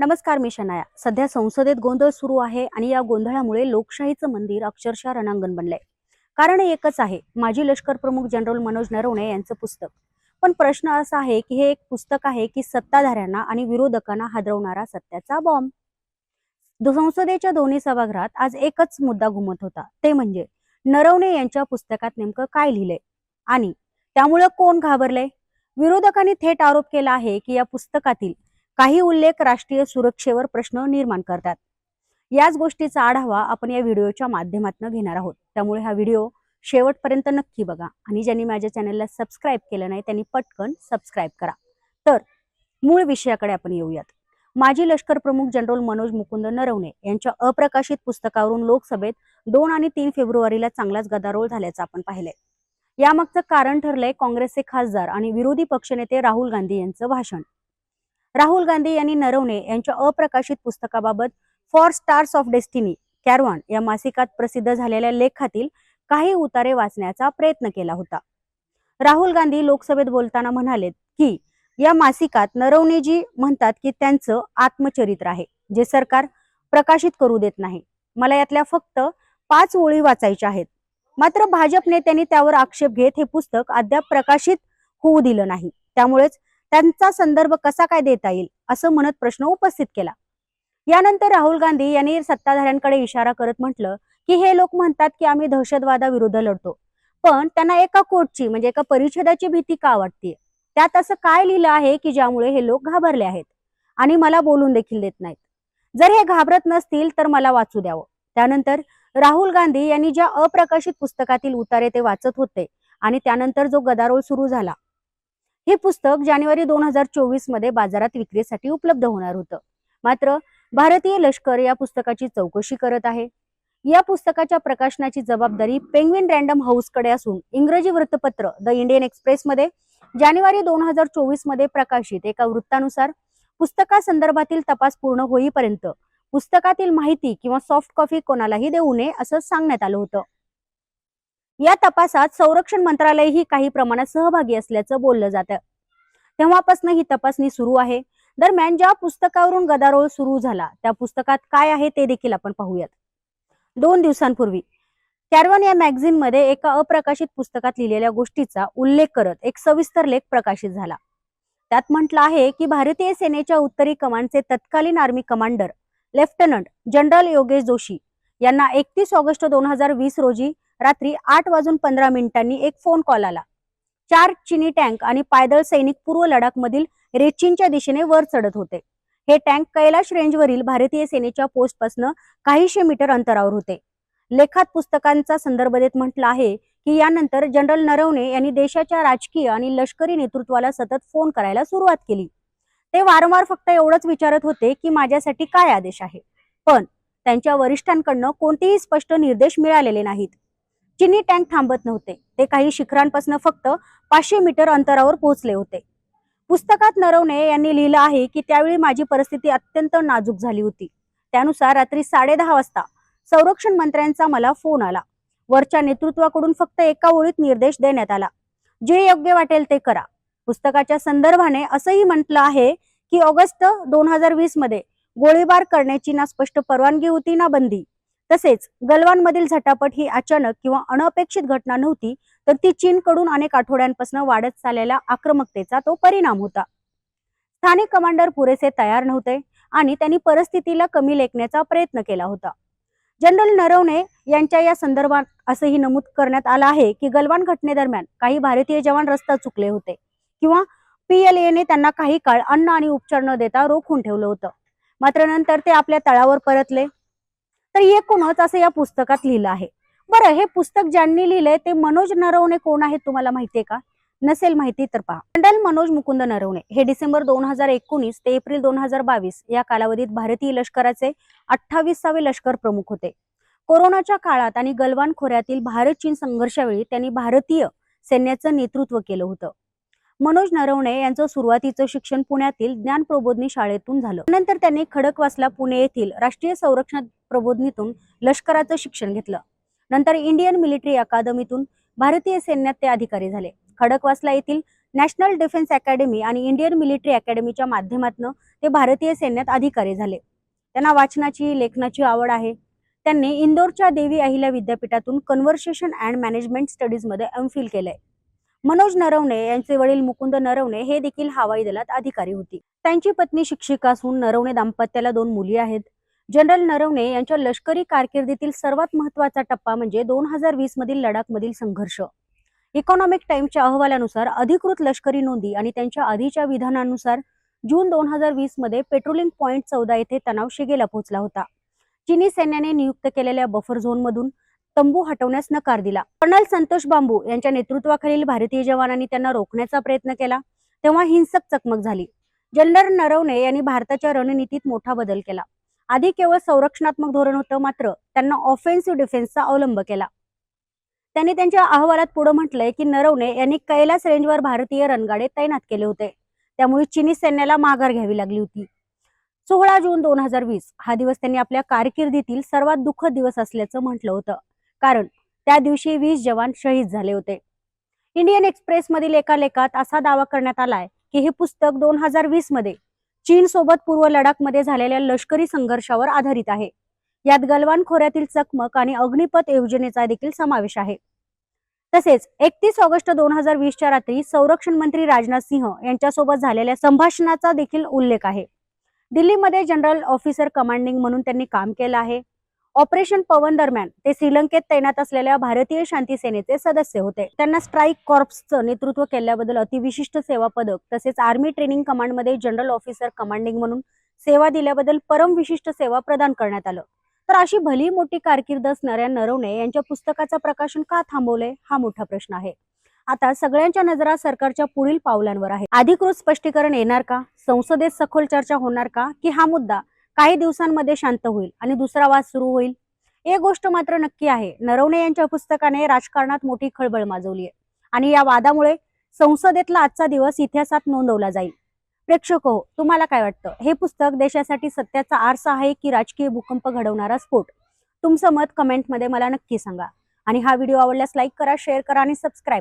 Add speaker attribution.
Speaker 1: नमस्कार, मी शनाया. सध्या संसदेत गोंधळ सुरू आहे आणि या गोंधळामुळे लोकशाहीचं मंदिर अक्षरशः रणांगण बनलंय. कारण एकच आहे, माजी लष्कर प्रमुख जनरल मनोज नरवणे यांचं पुस्तक. पण प्रश्न असा आहे की हे एक पुस्तक आहे की सत्ताधाऱ्यांना आणि विरोधकांना हादरवणारा सत्याचा बॉम्ब. संसदेच्या दोन्ही सभागृहात आज एकच मुद्दा घुमत होता, ते म्हणजे नरवणे यांच्या पुस्तकात नेमकं काय लिहिलंय आणि त्यामुळे कोण घाबरले. विरोधकांनी थेट आरोप केला आहे की या पुस्तकातील काही उल्लेख राष्ट्रीय सुरक्षेवर प्रश्न निर्माण करतात. याच गोष्टीचा आढावा आपण या व्हिडिओच्या माध्यमातून घेणार आहोत. त्यामुळे हा व्हिडिओ शेवटपर्यंत नक्की बघा आणि ज्यांनी माझ्या चॅनलला सबस्क्राईब केलं नाही त्यांनी पटकन सबस्क्राईब करा. तर मूळ विषयाकडे आपण येऊयात. माजी लष्कर प्रमुख जनरल मनोज मुकुंद नरवणे यांच्या अप्रकाशित पुस्तकावरून लोकसभेत 2 आणि 3 फेब्रुवारीला चांगलाच गदारोळ झाल्याचं आपण पाहिलंय. यामागचं कारण ठरलंय काँग्रेसचे खासदार आणि विरोधी पक्षनेते राहुल गांधी यांचं भाषण. राहुल गांधी यांनी नरवणे यांच्या अप्रकाशित पुस्तकाबाबत फॉर स्टार्स ऑफ डेस्टिनी कॅरवान या मासिकात प्रसिद्ध झालेल्या लेखातील काही उतारे वाचण्याचा प्रयत्न केला होता. राहुल गांधी लोकसभेत बोलताना म्हणालेत की या मासिकात नरवणेजी म्हणतात की त्यांचं आत्मचरित्र आहे जे सरकार प्रकाशित करू देत नाही. मला यातल्या फक्त 5 ओळी वाचायच्या आहेत. मात्र भाजप नेत्यांनी त्यावर आक्षेप घेत हे पुस्तक अद्याप प्रकाशित होऊ दिलं नाही. त्यामुळेच त्यांचा संदर्भ कसा काय देता येईल असं म्हणत प्रश्न उपस्थित केला. यानंतर राहुल गांधी यांनी सत्ताधाऱ्यांकडे इशारा करत म्हटलं की हे लोक म्हणतात की आम्ही दहशतवादाविरुद्ध लढतो, पण त्यांना एका कोटची म्हणजे एका परिच्छेदाची भीती का वाटते. त्यात असं काय लिहिलं आहे की ज्यामुळे हे लोक घाबरले आहेत आणि मला बोलून देखील देत नाहीत. जर हे घाबरत नसतील तर मला वाचू द्यावं. त्यानंतर राहुल गांधी यांनी ज्या अप्रकाशित पुस्तकातील उतारे ते वाचत होते आणि त्यानंतर जो गदारोळ सुरू झाला, हे पुस्तक जानेवारी 2024 मध्ये बाजारात विक्रीसाठी उपलब्ध होणार होतं. मात्र भारतीय लष्कर या पुस्तकाची चौकशी करत आहे. या पुस्तकाच्या प्रकाशनाची जबाबदारी पेंग्विन रँडम हाऊसकडे असून इंग्रजी वृत्तपत्र द इंडियन एक्सप्रेस मध्ये जानेवारी 2024 मध्ये प्रकाशित एका वृत्तानुसार पुस्तकासंदर्भातील तपास पूर्ण होईपर्यंत पुस्तकातील माहिती किंवा सॉफ्ट कॉपी कोणालाही देऊ नये असं सांगण्यात आलं होतं. या तपासात संरक्षण मंत्रालयही काही प्रमाणात सहभागी असल्याचं बोललं जातं. तेव्हापासून ही तपासणी सुरू आहे. दरम्यान ज्या पुस्तकावरून गदारोळ सुरू झाला त्या पुस्तकात काय आहे ते देखील आपण पाहूयात. 2 दिवसांपूर्वी कॅरवान या मॅगझिन मध्ये एका अप्रकाशित पुस्तकात लिहिलेल्या गोष्टीचा उल्लेख करत एक सविस्तर लेख प्रकाशित झाला. त्यात म्हटलं आहे की भारतीय सेनेच्या उत्तरी कमांडचे तत्कालीन army commander lieutenant general Yogesh Joshi यांना 31 ऑगस्ट 2020 रोजी रात्री 8:15 एक फोन कॉल आला. 4 चिनी टँक आणि पायदळ सैनिक पूर्व लडाख मधील रेचिनच्या दिशेने वर चढत होते. हे टँक कैलाश रेंजवरील भारतीय सेनेच्या पोस्टपासून काहीशे मीटर अंतरावर होते. लेखात पुस्तकांचा संदर्भ देत म्हटलं आहे की यानंतर जनरल नरवणे यांनी देशाच्या राजकीय आणि लष्करी नेतृत्वाला सतत फोन करायला सुरुवात केली. ते वारंवार फक्त एवढंच विचारत होते की माझ्यासाठी काय आदेश आहे, पण त्यांच्या वरिष्ठांकडून कोणतेही स्पष्ट निर्देश मिळालेले नाहीत. चिनी टँक थांबत नव्हते. ते काही शिखरांपासून फक्त 500 मीटर अंतरावर पोहोचले होते. पुस्तकात नरवणे यांनी लिहिलं आहे की त्यावेळी माझी परिस्थिती अत्यंत नाजूक झाली होती. त्यानुसार रात्री 10:30 वाजता संरक्षण मंत्र्यांचा मला फोन आला. वरच्या नेतृत्वाकडून फक्त एका ओळीत निर्देश देण्यात आला, जे योग्य वाटेल ते करा. पुस्तकाच्या संदर्भाने असंही म्हटलं आहे की ऑगस्ट 2020 मध्ये गोळीबार करण्याची ना स्पष्ट परवानगी होती ना बंदी. तसेच गलवान मधील झटापट ही अचानक किंवा अनपेक्षित घटना नव्हती, तर ती चीनकडून अनेक आठवड्यांपासून वाढत चाललेल्या आक्रमकतेचा तो परिणाम होता. स्थानिक कमांडर पुरेसे तयार नव्हते आणि त्यांनी परिस्थितीला कमी लेखण्याचा प्रयत्न केला होता. जनरल नरवणे यांच्या या संदर्भात असंही नमूद करण्यात आलं आहे की गलवान घटनेदरम्यान काही भारतीय जवान रस्ता चुकले होते किंवा PLAने त्यांना काही काळ अन्न आणि उपचार न देता रोखून ठेवलं होतं. मात्र नंतर ते आपल्या तळावर परतले. तर एकूणच असं या पुस्तकात लिहिलं आहे. बरं, हे पुस्तक ज्यांनी लिहिलंय ते मनोज नरवणे कोण आहेत तुम्हाला माहितीये का? नसेल माहिती तर पहा. जनरल मनोज मुकुंद नरवणे हे डिसेंबर 2019 ते एप्रिल 2022 या कालावधीत भारतीय लष्कराचे 28वे लष्कर प्रमुख होते. कोरोनाच्या काळात आणि गलवान खोऱ्यातील भारत चीन संघर्षावेळी त्यांनी भारतीय सैन्याचं नेतृत्व केलं होतं. मनोज नरवणे यांचं सुरुवातीचं शिक्षण पुण्यातील ज्ञान प्रबोधिनी शाळेतून झालं. नंतर त्यांनी खडकवासला पुणे येथील राष्ट्रीय संरक्षण प्रबोधिनीतून लष्कराचं शिक्षण घेतलं. नंतर इंडियन मिलिटरी अकादमीतून भारतीय सैन्यात ते अधिकारी झाले. खडकवासला येथील नॅशनल डिफेन्स अकॅडमी आणि इंडियन मिलिटरी अकॅडमीच्या माध्यमातून ते भारतीय सैन्यात अधिकारी झाले. त्यांना वाचनाची, लेखनाची आवड आहे. त्यांनी इंदोरच्या देवी अहिल्या विद्यापीठातून कन्व्हर्सेशन अँड मॅनेजमेंट स्टडीज मध्ये एमफिल केलंय. मनोज नरवणे यांचे वडील मुकुंद नरवणे हे देखील हवाई दलात अधिकारी होते. त्यांची पत्नी शिक्षिका असून नरवणे दाम्पत्याला 2 मुली आहेत. जनरल नरवणे यांच्या लष्करी कारकिर्दीतील सर्वात महत्त्वाचा टप्पा म्हणजे 2020 मधील लडाखमधील संघर्ष. इकॉनॉमिक टाइम्सच्या अहवालानुसार अधिकृत लष्करी नोंदी आणि त्यांच्या आधीच्या विधानानुसार जून 2020 मध्ये पेट्रोलिंग पॉइंट 14 येथे तणाव शिगेला पोहोचला होता. चीनी सैन्याने नियुक्त केलेल्या बफर झोनमधून तंबू हटवण्यास नकार दिला. कर्नल संतोष बांबू यांच्या नेतृत्वाखालील भारतीय जवानांनी त्यांना रोखण्याचा प्रयत्न केला, तेव्हा हिंसक चकमक झाली. जनरल नरवणे यांनी भारताच्या रणनीतीत मोठा बदल केला. आधी केवळ संरक्षणात्मक धोरण होतं, मात्र त्यांना ऑफेन्सिव्ह डिफेन्सचा अवलंब केला. त्यांनी त्यांच्या अहवालात पुढे म्हटलंय की नरवणे यांनी कैलास रेंजवर भारतीय रणगाडे तैनात केले होते, त्यामुळे चीनी सैन्याला माघार घ्यावी लागली होती. 16 जून 2020 हा दिवस त्यांनी आपल्या कारकिर्दीतील सर्वात दुःखद दिवस असल्याचं म्हटलं होतं, कारण त्या दिवशी 20 जवान शहीद झाले होते. इंडियन एक्सप्रेस मधील एका लेखात असा दावा करण्यात आलाय की हे पुस्तक 2020 मध्ये चीन सोबत पूर्व लडाखमध्ये झालेल्या लष्करी संघर्षावर आधारित आहे. यात गलवान खोऱ्यातील चकमक आणि अग्निपथ योजनेचा देखील समावेश आहे. तसेच 31 ऑगस्ट 2020च्या रात्री संरक्षण मंत्री राजनाथ सिंह यांच्यासोबत झालेल्या संभाषणाचा देखील उल्लेख आहे. दिल्लीमध्ये जनरल ऑफिसर कमांडिंग म्हणून त्यांनी काम केलं आहे. ऑपरेशन पवन दरम्यान ते श्रीलंकेत तैनात असलेल्या भारतीय शांती सेनेचे सदस्य होते. त्यांना स्ट्राईक कॉर्प्सचं नेतृत्व केल्याबद्दल अतिविशिष्ट सेवा पदक, तसेच आर्मी ट्रेनिंग कमांडमध्ये जनरल ऑफिसर कमांडिंग म्हणून सेवा दिल्याबद्दल परम विशिष्ट सेवा प्रदान करण्यात आलं. तर अशी भली मोठी कारकीर्द असणाऱ्या नरवणे यांच्या पुस्तकाचं प्रकाशन का थांबवलंय, हा मोठा प्रश्न आहे. आता सगळ्यांच्या नजरा सरकारच्या पुढील पावलांवर आहे. अधिकृत स्पष्टीकरण येणार का? संसदेत सखोल चर्चा होणार का? की हा मुद्दा काही दिवसांमध्ये शांत होईल आणि दुसरा वाद सुरू होईल? एक गोष्ट मात्र नक्की आहे, नरवणे यांच्या पुस्तकाने राजकारणात मोठी खळबळ माजवली आहे आणि या वादामुळे संसदेतला आजचा दिवस इतिहासात नोंदवला जाईल. प्रेक्षक हो, तुम्हाला काय वाटतं? हे पुस्तक देशासाठी सत्याचा आरसा आहे की राजकीय भूकंप घडवणारा स्फोट? तुमचं मत कमेंटमध्ये मला नक्की सांगा. आणि हा व्हिडिओ आवडल्यास लाईक करा, शेअर करा आणि सबस्क्राईब